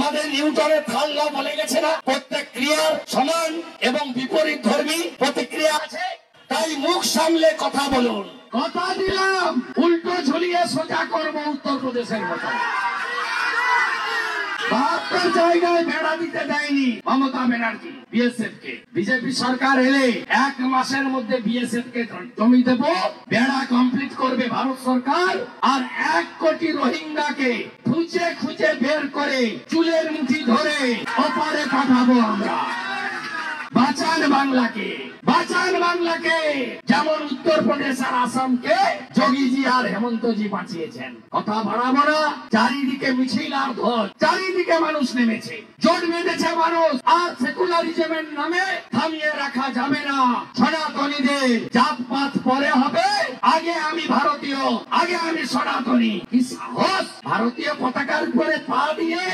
আমাদের নিউটনের থার্ড ল বলে গেছে না, প্রত্যেক ক্রিয়ার সমান এবং বিপরীত ধর্মী প্রতিক্রিয়া আছে। তাই মুখ সামলে কথা বলুন। কথা দিলাম উল্টো ঝুলিয়ে সোজা করবো উত্তরপ্রদেশের মতো। ৭২ জায়গায় বেড়া দিতে দেয়নি মমতা ব্যানার্জি বিএসএফ কে। বিজেপি সরকার এলে ১ মাসের মধ্যে বিএসএফ কে জমি দেব, বেড়া কমপ্লিট করবে ভারত সরকার, আর ১ কোটি রোহিঙ্গাকে খুঁজে খুঁজে বের করে চুলের মুঠি ধরে ওপারে পাঠাবো আমরা। বাঁচান বাংলাকে, বাঁচান বাংলাকে, যেমন উত্তরপ্রদেশ আর আসামকে যোগীজি আর হেমন্তজি বাঁচিয়েছেন। কথা বাড়াবো না, চারিদিকে মিছিল আর ধ্বজ, চারিদিকে মানুষ নেমেছে, জোট বেঁধেছে মানুষ। আর সেকুলারিজমের নামে থামিয়ে রাখা যাবে না। সনাতনীদের জাতপাত পরে হবে, আগে আমি ভারতীয়, আগে আমি সনাতনী। কি সাহস! ভারতীয় পতাকার উপরে পা দিয়ে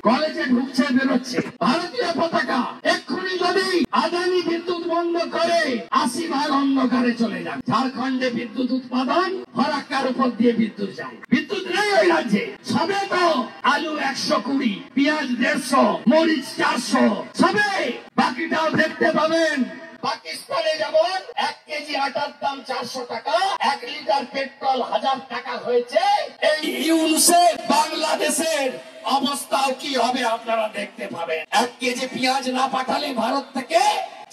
কলেজে ঢুকছে বেরোচ্ছে ভারতীয় পতাকা। এক্ষুনি যদি আদানি বিদ্যুৎ বন্ধ করে ৮০ ভাগ অন্ধকারে চলে যাবে। ঝাড়খণ্ডে বিদ্যুৎ উৎপাদন ফরাক্কার উপর দিয়ে বিদ্যুৎ যায়, বিদ্যুৎ নেই ওই রাজ্যে। সবে তো আলু ১২০, পেঁয়াজ ১৫০, মরিচ ৪০০, সবে। বাকিটাও দেখতে পাবেন। পাকিস্তানে যেমন ১ কেজি আটার দাম ৪০০ টাকা, ১ লিটার পেট্রোল ১০০০ টাকা হয়েছে। এই ইউনুসে বাংলাদেশের অবস্থাও কি হবে আপনারা দেখতে পাবেন। ১ কেজি পেঁয়াজ না পাঠালে ভারত থেকে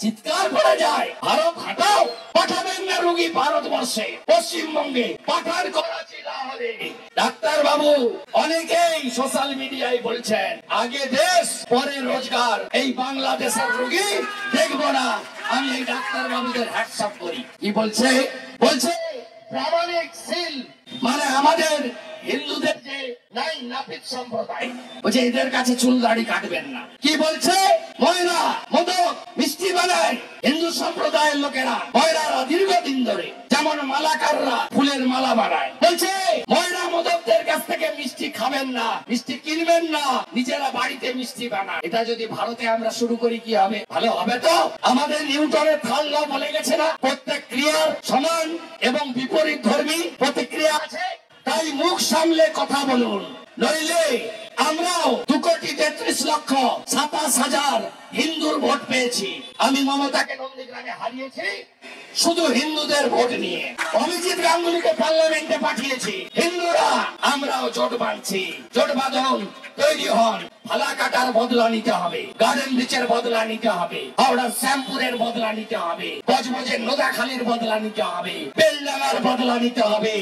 চিৎকার করে যায়, ভারত হাটাও। পাঠাবেন না রোগী ভারতবর্ষে, পশ্চিমবঙ্গে পাঠান, করাচি, লাহোরে। ডাক্তার বাবু অনেকেই সোশ্যাল মিডিয়ায় বলছেন আগে দেশ পরে রোজগার, এই বাংলাদেশের রোগী দেখবো না। আমি এই ডাক্তার বাবুদের হ্যাটসঅ্যাপ করি। কি বলছে? বলছে প্রামাণিক সিল, মানে আমাদের হিন্দুদের যে নাই নাপিত সম্প্রদায়, বলছে এদের কাছে চুল দাড়ি কাটবেন না। কি বলছে? ময়রা, মোদক, মিষ্টি বানায় হিন্দু সম্প্রদায়ের লোকেরা। ময়রারা দীর্ঘদিন ধরে, যেমন মালাকাররা ফুলের মালা বানায়, বলছে ময়রা মোদকদের কাছ থেকে মিষ্টি খাবেন না, মিষ্টি কিনবেন না, নিজেরা বাড়িতে মিষ্টি বানায়। এটা যদি ভারতে আমরা শুরু করি কি হবে? ভালো হবে তো? আমাদের নিউটনের থার্ড ল বলে গেছে না, প্রত্যেক ক্রিয়ার সমান এবং বিপরীত ধর্মী প্রতিক্রিয়া আছে। তাই মুখ সামলে কথা বলুন, নইলে আমরাও ২,৩৩,২৭,০০০ হিন্দুর ভোট পেয়েছি। আমি মমতাকে নন্দীগ্রামে হারিয়েছি শুধু হিন্দুদের ভোট নিয়ে। অভিজিৎ গাঙ্গুলিকে পার্লামেন্টে পাঠিয়েছি হিন্দুরা। আমরাও জোট বাঁধছি, জোট বাঁধন তৈরি হন। ফালাকাটার বদলা নিতে হবে, গার্ডেন ব্রিজের বদলা নিতে হবে, হাওড়ার শ্যামপুরের বদলা নিতে হবে, বজবজের নোদাখালীর বদলা নিতে হবে, বেলডাঙ্গার বদলা নিতে হবে।